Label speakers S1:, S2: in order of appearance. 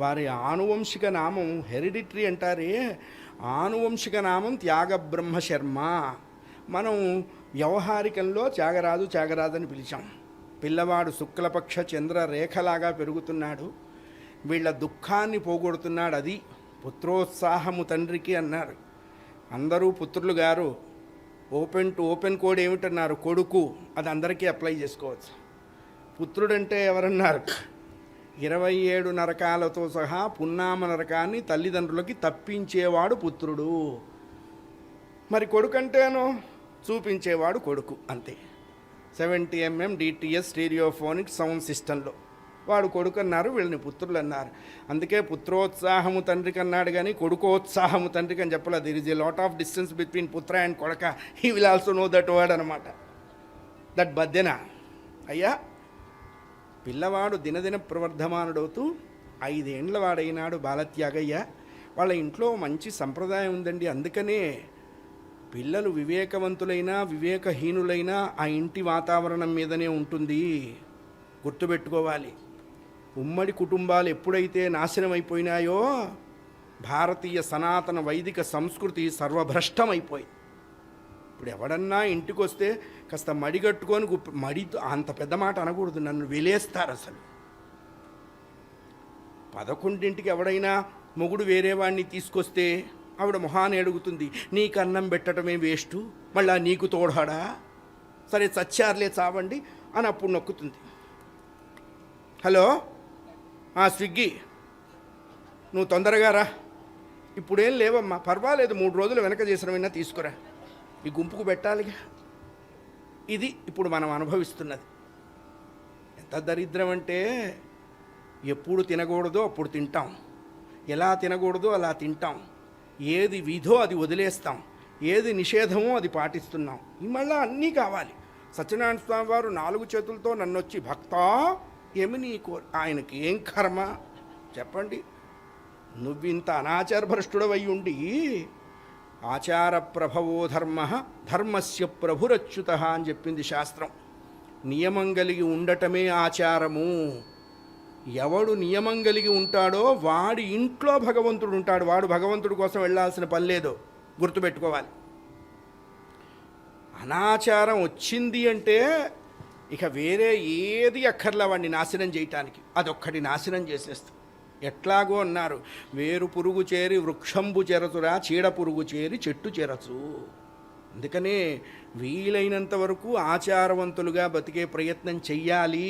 S1: వారి ఆనువంశిక నామం హెరిడిటరీ అంటారే, ఆనువంశిక నామం త్యాగబ్రహ్మ శర్మ. మనం వ్యవహారికంలో త్యాగరాజు త్యాగరాజు అని పిలిచాం. పిల్లవాడు శుక్లపక్ష చంద్ర రేఖలాగా పెరుగుతున్నాడు, వీళ్ళ దుఃఖాన్ని పోగొడుతున్నాడు. అది పుత్రోత్సాహము తండ్రికి అన్నారు. అందరూ పుత్రులు గారు. ఓపెన్ కోడ్ ఏమిటన్నారు? కొడుకు. అది అందరికీ అప్లై చేసుకోవచ్చు. పుత్రుడంటే ఎవరన్నారు? 27 నరకాలతో సహా పున్నామ నరకాన్ని తల్లిదండ్రులకి తప్పించేవాడు పుత్రుడు. మరి కొడుకంటేనో చూపించేవాడు కొడుకు, అంతే. 70 mm DTS స్టీరియోఫోనిక్ సౌండ్ సిస్టంలో వాడు కొడుకు అన్నారు, వీళ్ళని పుత్రులు అన్నారు. అందుకే పుత్రోత్సాహము తండ్రికి అన్నాడు కానీ కొడుకోత్సాహము తండ్రికి అని చెప్పలేదు. There is a lot of distance between పుత్ర అండ్ కొడక. He will also know that word అనమాట. దట్ బద్దెన. అయ్యా, పిల్లవాడు దినదిన ప్రవర్ధమానుడవుతూ 5 ఏండ్ల వాడైనాడు బాలత్యాగయ్య. వాళ్ళ ఇంట్లో మంచి సంప్రదాయం ఉందండి. అందుకనే పిల్లలు వివేకవంతులైనా వివేకహీనులైనా ఆ ఇంటి వాతావరణం మీదనే ఉంటుంది. గుర్తుపెట్టుకోవాలి. ఉమ్మడి కుటుంబాలు ఎప్పుడైతే నాశనం అయిపోయినాయో భారతీయ సనాతన వైదిక సంస్కృతి సర్వభ్రష్టమైపోయింది. ఇప్పుడు ఎవడన్నా ఇంటికి వస్తే కాస్త మడిగట్టుకొని మడితో అంత పెద్ద మాట అనకూడదు, నన్ను వెలేస్తారు అసలు. 11ంటికి ఎవడైనా మొగుడు వేరే వాడిని తీసుకొస్తే ఆవిడ మొహాన్ని అడుగుతుంది, నీకు అన్నం పెట్టడమే వేస్టు, మళ్ళా నీకు తోడాడా, సరే చచ్చారులే చావండి అని అప్పుడు నొక్కుతుంది. హలో, స్విగ్గీ, నువ్వు తొందరగా రా. ఇప్పుడేం లేవమ్మా, పర్వాలేదు, 3 రోజులు వెనక చేసినవైనా తీసుకురా, ఈ గుంపుకు పెట్టాలిగా. ఇది ఇప్పుడు మనం అనుభవిస్తున్నది. ఎంత దరిద్రం అంటే, ఎప్పుడు తినకూడదో అప్పుడు తింటాం, ఎలా తినకూడదో అలా తింటాం, ఏది విధో అది వదిలేస్తాం, ఏది నిషేధమో అది పాటిస్తున్నాం. ఈ మళ్ళీ అన్నీ కావాలి. సత్యనారాయణ స్వామి వారు 4 చేతులతో నన్ను వచ్చి భక్తా ఏమి నీకు, ఆయనకి ఏం కర్మ చెప్పండి. నువ్వింత అనాచారభ్రష్టుడవై ఉండి ఆచార ప్రభవో ధర్మ ధర్మస్య ప్రభురచ్యుత అని చెప్పింది శాస్త్రం. నియమం కలిగి ఉండటమే ఆచారము. ఎవడు నియమం కలిగి ఉంటాడో వాడి ఇంట్లో భగవంతుడు ఉంటాడు. వాడు భగవంతుడి కోసం వెళ్ళాల్సిన పని లేదు, గుర్తుపెట్టుకోవాలి. అనాచారం వచ్చింది అంటే ఇక వేరే ఏది అక్కర్లా వాడిని నాశనం చేయటానికి. అదొక్కటి నాశనం చేసేస్తుంది. ఎట్లాగో అన్నారు, వేరు పురుగు చేరి వృక్షంబు చెరచురా, చీడ పురుగు చేరి చెట్టు చెరచు. అందుకనే వీలైనంత వరకు ఆచారవంతులుగా బతికే ప్రయత్నం చెయ్యాలి.